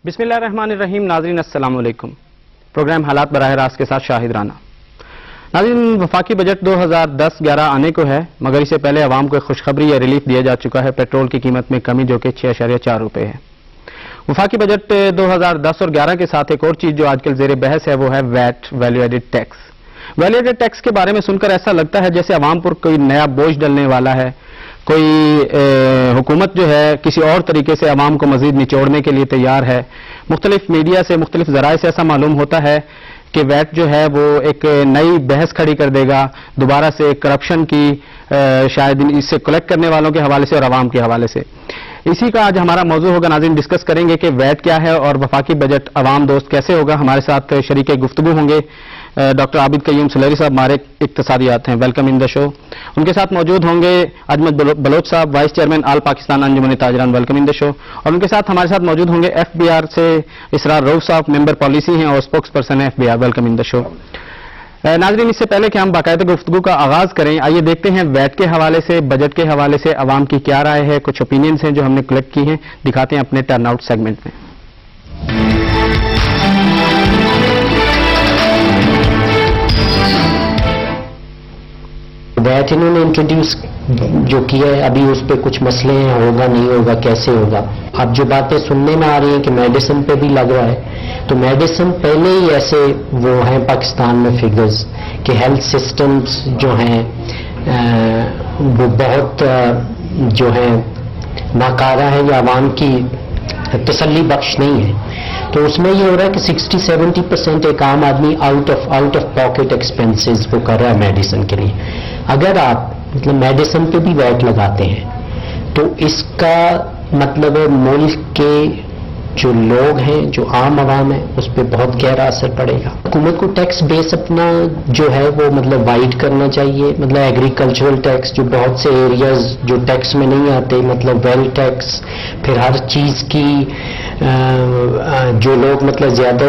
بسم اللہ الرحمن الرحیم. ناظرین السلام علیکم. پروگرام حالات براہ راست کے ساتھ شاہد رانا. ناظرین، وفاقی بجٹ 2010-11 آنے کو ہے، مگر اسے پہلے عوام کو ایک خوشخبری یا ریلیف دیا جا چکا ہے. پیٹرول کی قیمت میں کمی جو کہ 6.4 روپے ہے. وفاقی بجٹ 2010 اور 11 کے ساتھ ایک اور چیز جو آج کل زیر بحث ہے وہ ہے VAT, value added tax. Value added tax کے بارے میں سن کر ایسا لگتا ہے جیسے عوام پر کوئی نیا بوجھ ڈلنے والا ہے. کوئی حکومت جو ہے کسی اور طریقے سے عوام کو مزید نچوڑنے کے لیے تیار ہے. مختلف میڈیا سے، مختلف ذرائع سے ایسا معلوم ہوتا ہے کہ ویٹ جو ہے وہ ایک نئی بحث کھڑی کر دے گا دوبارہ سے کرپشن کی، شاید اس سے کلیکٹ کرنے والوں کے حوالے سے اور عوام کے حوالے سے. اسی کا آج ہمارا موضوع ہوگا. ناظرین، ڈسکس کریں گے کہ ویٹ کیا ہے اور وفاقی بجٹ عوام دوست کیسے ہوگا. ہمارے ساتھ شریک گفتگو ہوں گے ڈاکٹر عابد قیوم سلیری صاحب، مارک اقتصادیات ہیں، ویلکم ان دا شو. ان کے ساتھ موجود ہوں گے اجمد بلوچ صاحب، vice chairman all Pakistan Anjuman Tajiran, welcome in the show. اور ان کے ساتھ ہمارے ساتھ موجود ہوں گے FBR سے اسرار روف صاحب، ممبر پالیسی ہیں اور اسپوکس پرسن ہیں FBR، ویلکم ان دا شو. ناظرین، اس سے پہلے کہ ہم باقاعدہ گفتگو کا آغاز کریں، آئیے دیکھتے ہیں ویٹ کے حوالے سے، بجٹ کے حوالے سے عوام کی کیا رائے ہے. کچھ اوپینینز ہیں جو ہم نے کلیکٹ کی ہیں، دکھاتے ہیں اپنے ٹرن آؤٹ سیگمنٹ میں. ویٹ انہوں نے انٹروڈیوس جو کیا ہے، ابھی اس پہ کچھ مسئلے ہیں، ہوگا نہیں ہوگا، کیسے ہوگا. اب جو باتیں سننے میں آ رہی ہیں کہ میڈیسن پہ بھی لگ رہا ہے، تو میڈیسن پہلے ہی ایسے وہ ہیں پاکستان میں فگرز کہ ہیلتھ سسٹمز جو ہیں وہ بہت جو ہے ناکارہ ہے یا عوام کی تسلی بخش نہیں ہے. تو اس میں یہ ہو رہا ہے کہ 60-70% ایک عام آدمی آؤٹ آف پاکٹ ایکسپینسز وہ کر رہا ہے میڈیسن کے لیے. اگر آپ مطلب میڈیسن پہ بھی ویٹ لگاتے ہیں تو اس کا مطلب ہے ملک کے جو لوگ ہیں، جو عام عوام ہے، اس پہ بہت گہرا اثر پڑے گا. حکومت کو ٹیکس بیس اپنا جو ہے وہ مطلب وائڈ کرنا چاہیے. مطلب ایگریکلچرل ٹیکس جو بہت سے ایریاز جو ٹیکس میں نہیں آتے، مطلب ویل ٹیکس، پھر ہر چیز کی جو لوگ مطلب زیادہ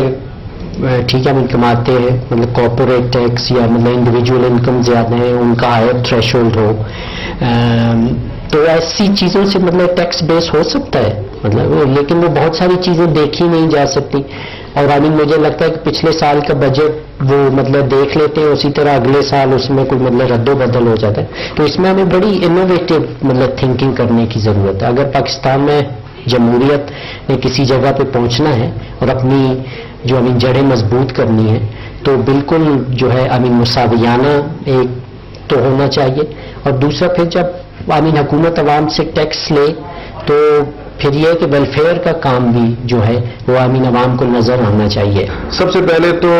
ٹھیک ہے کماتے ہیں، مطلب کارپوریٹ ٹیکس یا مطلب انڈیویجول انکم زیادہ ہیں ان کا ہائر تھریش ہولڈ ہو. تو ایسی چیزوں سے مطلب ٹیکس بیس ہو سکتا ہے مطلب، لیکن وہ بہت ساری چیزیں دیکھی نہیں جا سکتی. اور مجھے لگتا ہے کہ پچھلے سال کا بجٹ وہ مطلب دیکھ لیتے ہیں، اسی طرح اگلے سال اس میں کوئی مطلب رد و بدل ہو جاتا ہے. تو اس میں ہمیں بڑی انوویٹو مطلب تھنکنگ کرنے کی ضرورت ہے. اگر پاکستان میں جمہوریت نے کسی جگہ پہ پہنچنا ہے اور اپنی جو جڑیں مضبوط کرنی ہے تو بالکل جو ہے مساویانہ ایک تو ہونا چاہیے. اور دوسرا پھر جب حکومت عوام سے ٹیکس لے تو پھر یہ کہ ویلفیئر کا کام بھی جو ہے وہ عوام کو نظر آنا چاہیے. سب سے پہلے تو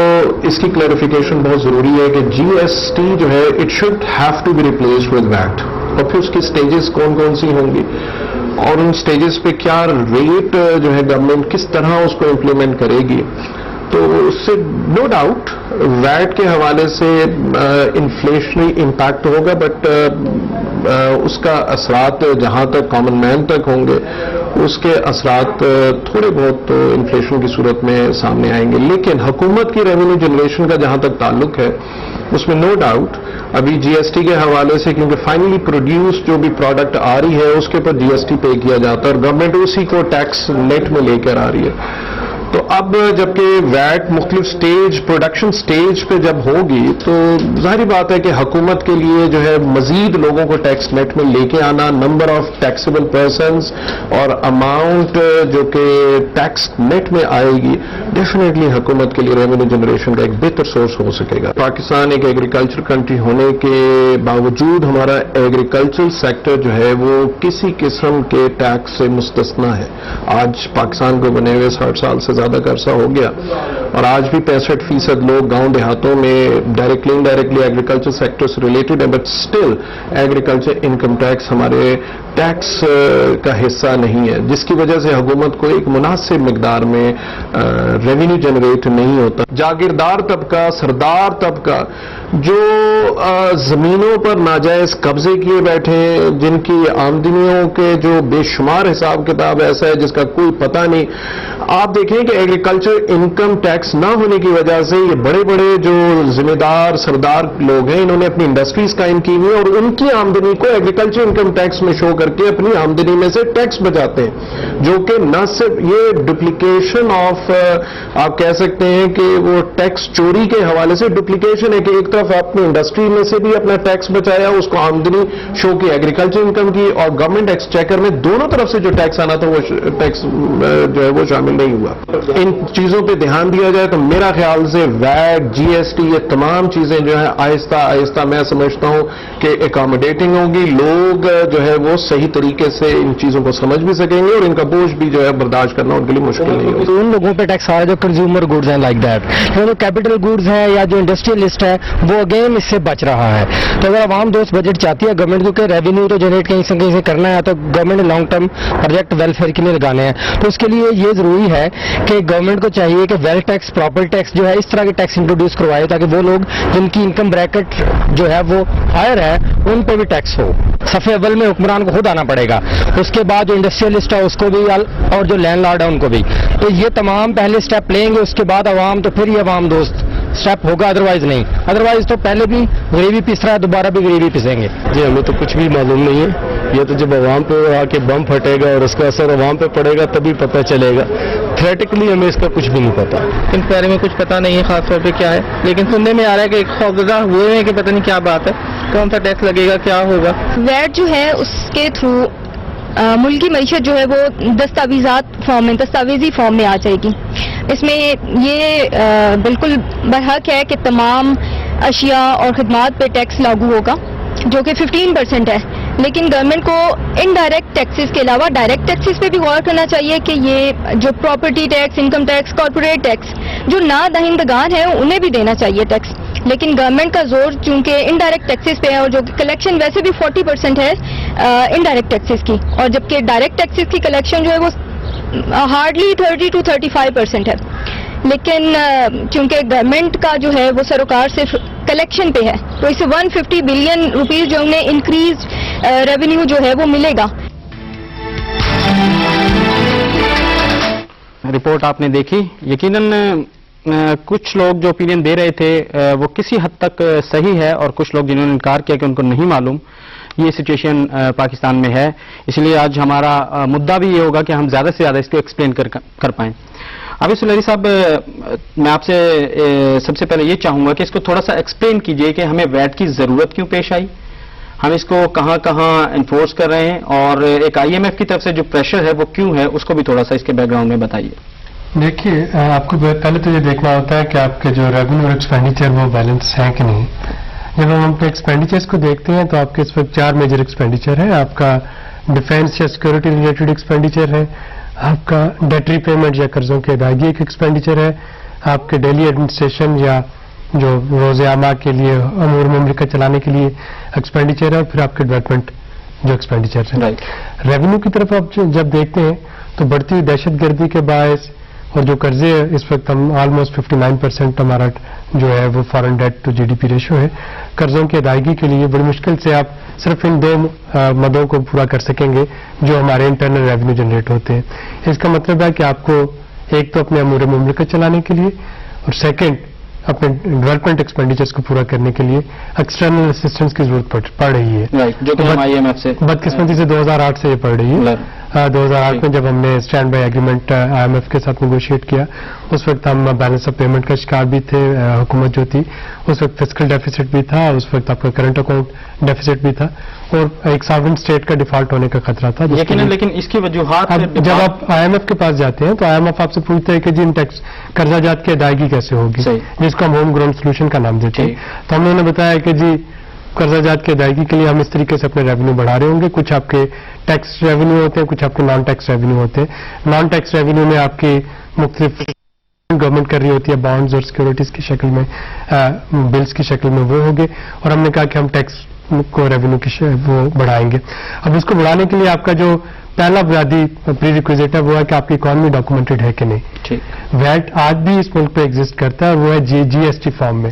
اس کی کلیریفیکیشن بہت ضروری ہے کہ GST جو ہے it should have to be replaced with VAT. اور پھر اس کی سٹیجز کون کون سی ہوں گی اور ان سٹیجز پہ کیا ریٹ جو ہے گورنمنٹ کس طرح اس کو امپلیمنٹ کرے گی. تو اس سے نو ڈاؤٹ ویٹ کے حوالے سے انفلیشنری امپیکٹ ہوگا، بٹ اس کا اثرات جہاں تک کامن مین تک ہوں گے اس کے اثرات تھوڑے بہت انفلیشن کی صورت میں سامنے آئیں گے. لیکن حکومت کی ریونیو جنریشن کا جہاں تک تعلق ہے اس میں نو ڈاؤٹ ابھی GST کے حوالے سے، کیونکہ فائنلی پروڈیوس جو بھی پروڈکٹ آ رہی ہے اس کے اوپر GST پے کیا جاتا ہے اور گورنمنٹ اسی کو ٹیکس نیٹ میں لے کر آ رہی ہے. تو اب جبکہ ویٹ مختلف سٹیج، پروڈکشن سٹیج پہ جب ہوگی تو ظاہری بات ہے کہ حکومت کے لیے جو ہے مزید لوگوں کو ٹیکس نیٹ میں لے کے آنا، نمبر آف ٹیکسیبل پرسنز اور اماؤنٹ جو کہ ٹیکس نیٹ میں آئے گی، ڈیفینیٹلی حکومت کے لیے ریونیو جنریشن کا ایک بہتر سورس ہو سکے گا. پاکستان ایک ایگریکلچر کنٹری ہونے کے باوجود ہمارا ایگریکلچرل سیکٹر جو ہے وہ کسی قسم کے ٹیکس سے مستثنا ہے. آج پاکستان کو بنے ہوئے 60 سال سے زیادہ کا عرصہ ہو گیا اور آج بھی 65% لوگ گاؤں دیہاتوں میں ڈائریکٹلی انڈائریکٹلی ایگریکلچر سیکٹر سے ریلیٹڈ ہے، but still agriculture income tax ہمارے ٹیکس کا حصہ نہیں ہے، جس کی وجہ سے حکومت کو ایک مناسب مقدار میں ریونیو جنریٹ نہیں ہوتا. جاگیردار طبقہ، سردار طبقہ جو زمینوں پر ناجائز قبضے کیے بیٹھے ہیں، جن کی آمدنیوں کے جو بے شمار حساب کتاب ایسا ہے جس کا کوئی پتہ نہیں. آپ دیکھیں کہ ایگریکلچر انکم ٹیکس نہ ہونے کی وجہ سے یہ بڑے بڑے جو ذمہ دار سردار لوگ ہیں انہوں نے اپنی انڈسٹریز قائم کی ہوئی اور ان کی آمدنی کو ایگریکلچر انکم ٹیکس میں شو کر کے اپنی آمدنی میں سے ٹیکس بچاتے ہیں، جو کہ نہ صرف یہ ڈپلیکیشن آف آپ کہہ سکتے ہیں کہ وہ ٹیکس چوری کے حوالے سے ڈپلیکیشن ہے کہ ایک طرف اپنی انڈسٹری میں سے بھی اپنا ٹیکس بچایا، اس کو آمدنی شو کی ایگریکلچر انکم کی، اور گورنمنٹ ایکسچیکر میں دونوں طرف سے جو ٹیکس آنا تھا وہ ٹیکس جو ہے وہ شامل نہیں ہوا. ان چیزوں پہ دھیان دیا جائے تو میرا خیال سے ویٹ، جی ایس ٹی، یہ تمام چیزیں جو ہیں آہستہ آہستہ میں سمجھتا ہوں کہ اکاموڈیٹنگ ہوں گی، لوگ جو ہے وہ صحیح طریقے سے ان چیزوں کو سمجھ بھی سکیں گے اور ان کا بوجھ بھی جو ہے برداشت کرنا ان کے لیے مشکل نہیں ہوگا. تو ان لوگوں پہ ٹیکس آ رہا ہے جو کنزیومر گوڈز ہیں لائک دیٹ، جو کیپٹل گوڈز ہیں یا جو انڈسٹریلسٹ ہے وہ اگین اس سے بچ رہا ہے. تو اگر عوام دوست بجٹ چاہتی ہے گورنمنٹ کو کہ ریونیو تو جنریٹ کہیں سے کہیں سے کرنا ہے تو گورنمنٹ نے لانگ ٹرم پروجیکٹ ویلفیئر کے لیے لگانے ہیں، تو اس کے لیے یہ ضروری ہے کہ گورنمنٹ کو چاہیے کہ ویلتھ ٹیکس، پراپر ٹیکس جو ہے اس طرح کے ٹیکس انٹروڈیوس کروائے تاکہ وہ لوگ جن کی انکم بریکٹ جو ہے وہ ہائر ہے ان پہ بھی ٹیکس ہو. صفحے اول میں حکمران کو خود آنا پڑے گا، اس کے بعد جو انڈسٹریلسٹ ہے اس کو بھی اور جو لینڈ لارڈ ہے ان کو بھی. تو یہ تمام پہلے اسٹیپ لیں گے، اس کے بعد عوام، تو پھر یہ عوام دوست اسٹیپ ہوگا، ادروائز نہیں. ادروائز تو پہلے بھی غریبی پس رہا ہے، دوبارہ بھی غریبی پسیں گے. جی ہمیں تو کچھ بھی معلوم نہیں ہے، یہ تو جب عوام پہ آ کے بم پھٹے گا اور اس کا اثر عوام پہ پڑے گا تبھی پتہ چلے گا. تھیوریٹیکلی ہمیں اس کا کچھ بھی نہیں پتا، ان بارے میں کچھ پتہ نہیں ہے خاص طور پہ کیا ہے، لیکن سننے میں آ رہا ہے کہ خوفزدہ ہوئے ہیں کہ پتہ نہیں کیا بات ہے، کون سا ٹیکس لگے گا، کیا ہوگا. ویٹ جو ہے اس کے تھرو ملکی معیشت جو ہے وہ دستاویزی فارم میں آ جائے گی. اس میں یہ بالکل برحق ہے کہ تمام اشیاء اور خدمات پہ ٹیکس لاگو ہوگا جو کہ 15% ہے، لیکن گورنمنٹ کو انڈائریکٹ ٹیکسز کے علاوہ ڈائریکٹ ٹیکسز پہ بھی غور کرنا چاہیے کہ یہ جو property tax, income tax, corporate tax جو نا دہندگان ہیں انہیں بھی دینا چاہیے ٹیکس. لیکن گورنمنٹ کا زور چونکہ انڈائریکٹ ٹیکسز پہ ہے اور جو کلیکشن ویسے بھی 40% ہے انڈائریکٹ ٹیکسز کی، اور جبکہ ڈائریکٹ ٹیکسز کی کلیکشن جو ہے وہ ہارڈلی 30 to 35% ہے. لیکن چونکہ گورنمنٹ کا جو ہے وہ سروکار صرف کلیکشن پہ ہے تو اسے 150 بلین روپیز جو انہیں انکریز ریونیو جو ہے وہ ملے گا. رپورٹ آپ نے دیکھی، یقیناً کچھ لوگ جو اوپینین دے رہے تھے وہ کسی حد تک صحیح ہے، اور کچھ لوگ جنہوں نے انکار کیا کہ ان کو نہیں معلوم یہ سچویشن پاکستان میں ہے. اس لیے آج ہمارا مدعا بھی یہ ہوگا کہ ہم زیادہ سے زیادہ اس کو ایکسپلین کر پائیں. ابھی سلیری صاحب، میں آپ سے سب سے پہلے یہ چاہوں گا کہ اس کو تھوڑا سا ایکسپلین کیجئے کہ ہمیں ویٹ کی ضرورت کیوں پیش آئی، ہم اس کو کہاں کہاں انفورس کر رہے ہیں، اور ایک آئی ایم ایف کی طرف سے جو پریشر ہے وہ کیوں ہے، اس کو بھی تھوڑا سا اس کے بیک گراؤنڈ میں بتائیے. دیکھیے، آپ کو پہلے تو یہ دیکھنا ہوتا ہے کہ آپ کے جو ریونیو اور ایکسپینڈیچر وہ بیلنس ہیں کہ نہیں. جب ہم اپنے ایکسپینڈیچرس کو دیکھتے ہیں تو آپ کے اس وقت 4 میجر ایکسپینڈیچر ہیں. آپ کا ڈیفینس یا سیکورٹی ریلیٹڈ ایکسپینڈیچر ہے، آپ کا ڈیٹ ری پیمنٹ یا قرضوں کی ادائیگی ایک ایکسپینڈیچر ہے، آپ کے ڈیلی ایڈمنسٹریشن یا جو روز عامہ کے لیے امور مملکت چلانے کے لیے ایکسپینڈیچر ہے، اور پھر آپ کے ڈیولپمنٹ جو ایکسپینڈیچر ہے. ریونیو کی طرف آپ جب دیکھتے ہیں تو بڑھتی ہوئی دہشت گردی کے باعث اور جو قرضے اس وقت ہم آلموسٹ 59% ہمارا جو ہے وہ foreign debt to G D P ratio ہے، قرضوں کی ادائیگی کے لیے بڑی مشکل سے آپ صرف ان 2 مدوں کو پورا کر سکیں گے جو ہمارے انٹرنل ریونیو جنریٹ ہوتے ہیں. اس کا مطلب ہے کہ آپ کو ایک تو اپنے امور مملکت چلانے کے لیے، اور سیکنڈ اپنے ڈیولپمنٹ ایکسپینڈیچرس کو پورا کرنے کے لیے ایکسٹرنل اسسٹنس کی ضرورت پڑ رہی ہے، جو کہ ہم آئی ایم ایف سے بدقسمتی سے 2008 سے یہ پڑ رہی ہے. 2008 میں جب ہم نے stand by agreement I M F کے ساتھ نیگوشیٹ کیا، اس وقت ہم بیلنس آف پیمنٹ کا شکار بھی تھے. حکومت جو تھی اس وقت فسکل ڈیفیسٹ بھی تھا، اس وقت آپ کا کرنٹ اکاؤنٹ ڈیفیسٹ بھی تھا، اور ایک ساورن اسٹیٹ کا ڈیفالٹ ہونے کا خطرہ تھا. لیکن اس کی وجوہات جب آپ آئی ایم ایف کے پاس جاتے ہیں تو آئی ایم ایف آپ سے پوچھتے ہیں کہ جی ان ٹیکس قرضہ جات کی ادائیگی کیسے ہوگی، جس کو ہم ہوم گراؤنڈ سولوشن کا نام دیتے ہیں. تو ہم نے بتایا کہ جی قرضہ جات کی ادائیگی کے لیے ہم اس طریقے سے اپنے ریونیو بڑھا رہے ہوں گے. کچھ آپ کے ٹیکس ریونیو ہوتے ہیں، کچھ آپ کے نان ٹیکس ریونیو ہوتے ہیں. نان ٹیکس ریونیو میں آپ کی مختلف گورنمنٹ کر رہی ہوتی ہے بانڈز اور سیکورٹیز کی شکل میں، بلز کی شکل میں وہ ہوگے، اور ہم نے کہا کہ ہم ٹیکس کو ریونیو کی وہ بڑھائیں گے. اب اس کو بڑھانے کے لیے آپ کا جو پہلا بنیادی پری ریکویزٹ ہے وہ ہے کہ آپ کی اکانومی ڈاکومنٹڈ ہے کہ نہیں. ویٹ آج بھی اس ملک پہ ایگزسٹ کرتا ہے، اور وہ ہے جی ایس ٹی فارم میں.